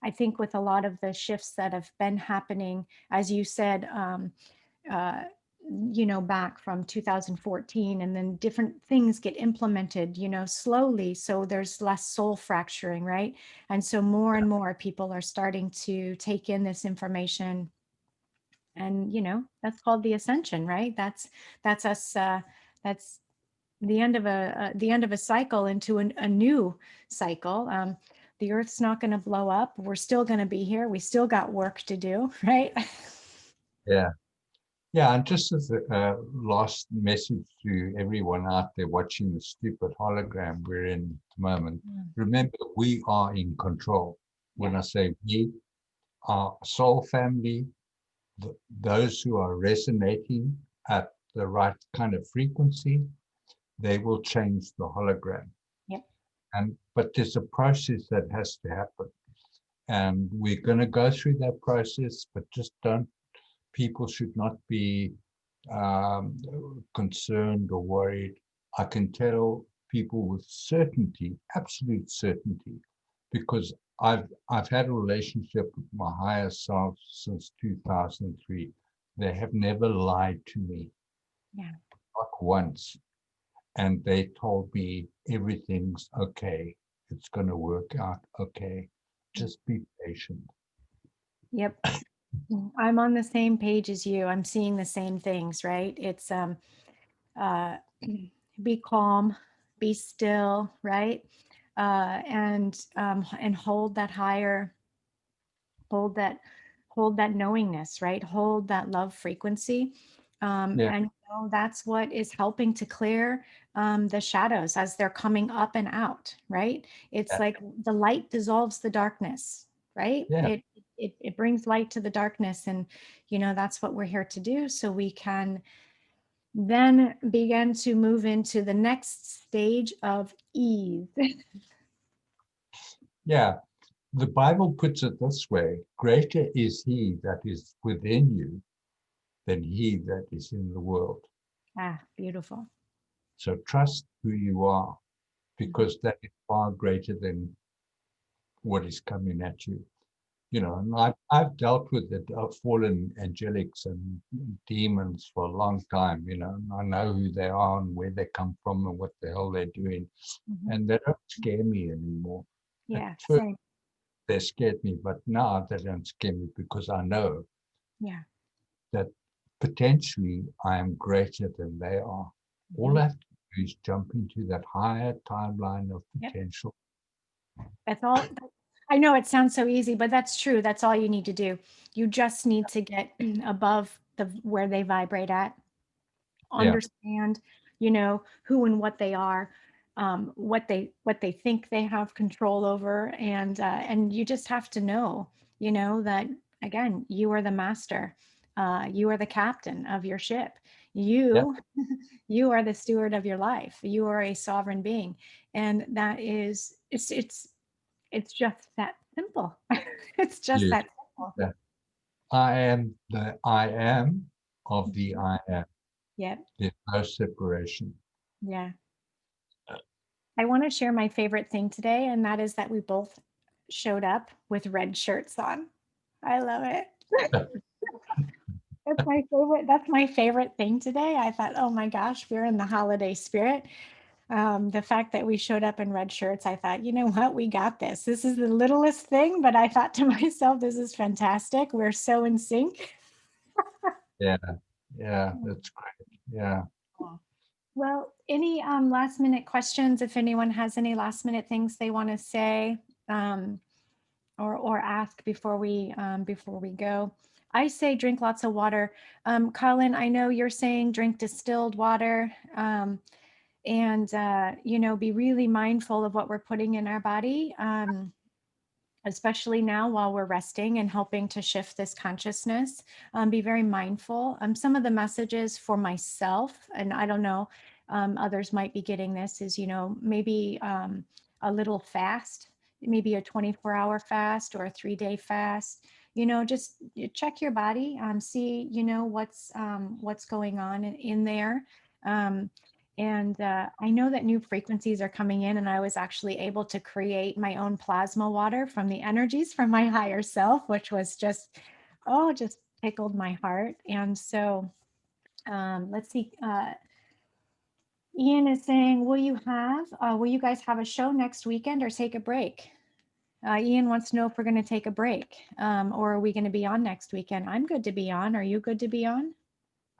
I think with a lot of the shifts that have been happening, as you said, uh, back from 2014, and then different things get implemented, slowly. So there's less soul fracturing, right? And so more and more people are starting to take in this information. And, that's called the ascension, right? That's us. That's the end of a cycle into a new cycle. The Earth's not going to blow up. We're still going to be here. We still got work to do, right? Yeah. Yeah, and just as a last message to everyone out there watching the stupid hologram we're in at the moment, Mm. remember we are in control. When Yeah. I say we, our soul family, those who are resonating at the right kind of frequency, they will change the hologram. Yep. But there's a process that has to happen. And we're going to go through that process, but just don't, people should not be um, concerned or worried. I can tell people with certainty, absolute certainty, because I've had a relationship with my higher self since 2003. They have never lied to me, Yeah. not once. And they told me everything's okay. It's going to work out okay. Just be patient. Yep. I'm on the same page as you. I'm seeing the same things, right? It's uh be calm, be still, right? And hold that higher, hold that hold that knowingness, right? Hold that love frequency. Yeah, And that's what is helping to clear the shadows as they're coming up and out, right? It's yeah, like the light dissolves the darkness, right? yeah, It brings light to the darkness. And that's what we're here to do, so we can then begin to move into the next stage of ease. yeah. The Bible puts it this way: greater is he that is within you than he that is in the world. Ah, beautiful. So trust who you are, Mhm. because that is far greater than what is coming at you. And I've dealt with the fallen angelics and demons for a long time. And I know who they are and where they come from and what the hell they're doing. Mhm. And they don't scare me anymore. At Yeah, first, same. they scared me, but now they don't scare me because I know Yeah. that potentially I am greater than they are. All Mhm. I have to do is jump into that higher timeline of Yep. potential. That's all. I know it sounds so easy, but that's true. That's all you need to do. You just need to get above the where they vibrate at, Yeah, understand, who and what they are, what they think they have control over, and you just have to know, that again, you are the master, you are the captain of your ship. yeah, You, you are the steward of your life. You are a sovereign being, and that is, it's just that simple. It's just yes. that simple. Yeah. I am the I am of the Mhm. I am. Yep. There's no separation. Yeah. I want to share my favorite thing today, and that is that we both showed up with red shirts on. I love it. That's my favorite. That's my favorite thing today. I thought, oh my gosh, we're in the holiday spirit. The fact that we showed up in red shirts, I thought, you know what, we got this. This is the littlest thing, but I thought to myself, this is fantastic. We're so in sync. Yeah, yeah, that's great. Yeah. Yeah. Well, any last minute questions, if anyone has any last minute things they want to say um, or ask before we go. I say drink lots of water. Colin, I know you're saying drink distilled water. And be really mindful of what we're putting in our body, especially now while we're resting and helping to shift this consciousness. Be very mindful. Some of the messages for myself, and I don't know, others might be getting this, is maybe a little fast, maybe a 24-hour fast or a 3-day fast. Just check your body, see what's going on in there. um, and I know that new frequencies are coming in, and I was actually able to create my own plasma water from the energies from my higher self, which was just tickled my heart. And so let's see. Ian is saying, will you guys have a show next weekend or take a break? Ian wants to know if we're going to take a break, or are we going to be on next weekend? I'm good to be on. Are you good to be on?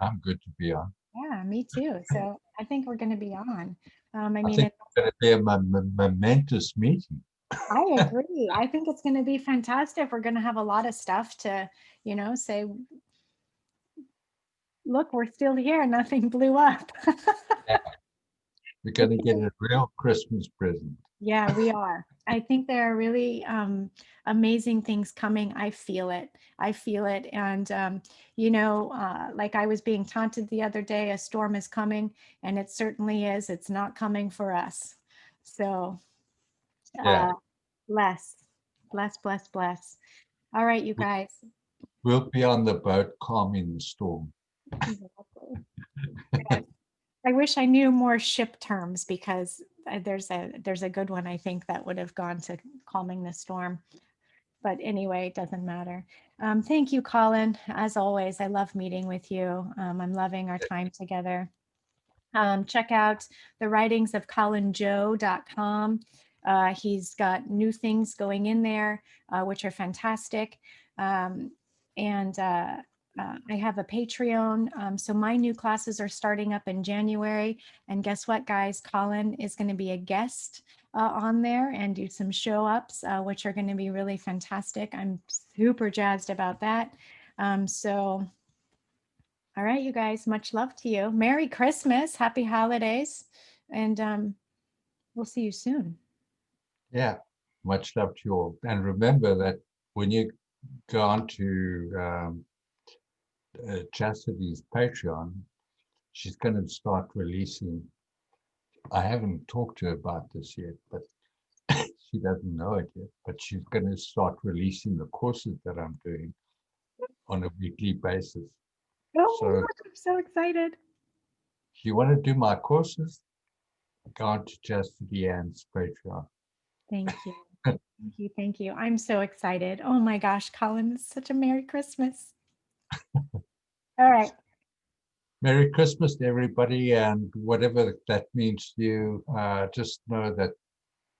I'm good to be on. Yeah, me too. So I think we're going to be on. I I mean, think it's going to be a momentous meeting. I agree. I think it's going to be fantastic. We're going to have a lot of stuff to, say, look, we're still here. Nothing blew up. Yeah, we're going to get a real Christmas present. Yeah, we are. I think there are really amazing things coming. I feel it. I feel it. And, like I was being taunted the other day, a storm is coming, and it certainly is. It's not coming for us. So, Yeah, uh, bless, bless, bless, bless. All right, you we- guys. we'll be on the boat calming the storm. Exactly. Yes. I wish I knew more ship terms, because there's a good one I think that would have gone to calming the storm. But anyway, it doesn't matter. Thank you, Colin. As always, I love meeting with you. I'm loving our time together. Check out the writings of colinjoe.com. He's got new things going in there, which are fantastic. Um, and I have a Patreon. So my new classes are starting up in January. And guess what, guys? Colin is going to be a guest on there and do some show ups, which are going to be really fantastic. I'm super jazzed about that. So all right, you guys, much love to you. Merry Christmas, happy holidays, and we'll see you soon. Yeah, much love to you all. And remember that when you go on to Chastity's Patreon, she's going to start releasing. I haven't talked to her about this yet, but she doesn't know it yet. But she's going to start releasing the courses that I'm doing on a weekly basis. Oh, So I'm so excited. if you want to do my courses, go on to Chastity Ann's Patreon. Thank you. Thank you. Thank you. I'm so excited. Oh my gosh, Colin, it's such a Merry Christmas. All right. Merry Christmas to everybody, and whatever that means to you, just know that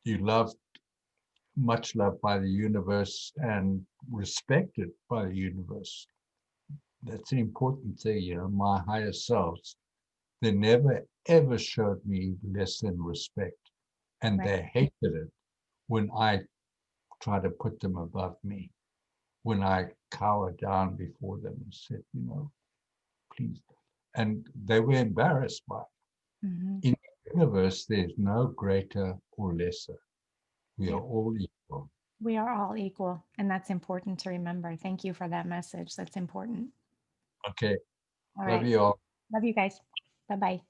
you loved, much loved by the universe and respected by the universe. That's an important thing, my higher selves, they never ever showed me less than respect, and Right. they hated it when I tried to put them above me, when I cowered down before them and said, please. And they were embarrassed by Mhm. it. In the universe, there's no greater or lesser. We Yeah, are all equal. we are all equal, and that's important to remember. Thank you for that message. That's important. Okay. All Love right. you all. Love you guys. Bye bye.